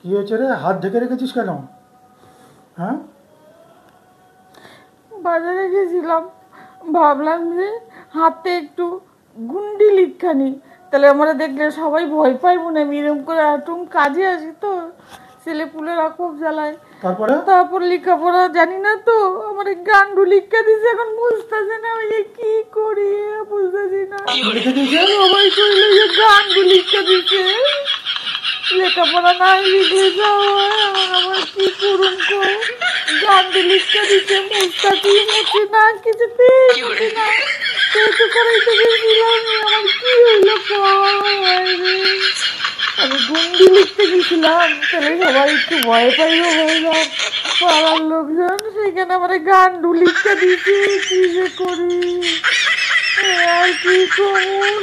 কি হয়েছে রে? হাত ঢেকে রেখেছিস কেন? হ্যাঁ, বাজারে গেছিলাম, ভাবলাম যে হাতে একটু গুন্ডি লিখানি, তাহলে আমরা দেখলে সবাই ভয় পাই মনে আমি এরকম করে আটুম কাজে আসি তো, ছেলেপুলেরা খুব জ্বালায়। তারপরে তারপর লেখাপড়া জানি না তো, আমার গান্ডু লিখা দিছে, এখন বুঝতেছে না আমি যে কি করি, বুঝতেছি না। লিখে দিয়েছে? সবাই কইলে যে গান্ডু লিখা দিছে, লেখাপড়া নাই লিখলে যাও, আমার কি করুন কো, গান্ডু লিখা দিছে, মুস্তাকি মুছি না, কিছুতেই মুছি না, সেতু করাইতে গেছিলাম, আমার কি হইলো আমি গুন্ডি লিখতে গেছিলাম, তাহলে সবাই একটু ভয় পাইও হইলাম, পাড়ার লোকজন, সেখানে আমার গান্ডু লিখতে দিছে, কি যে করি আর কি করুন।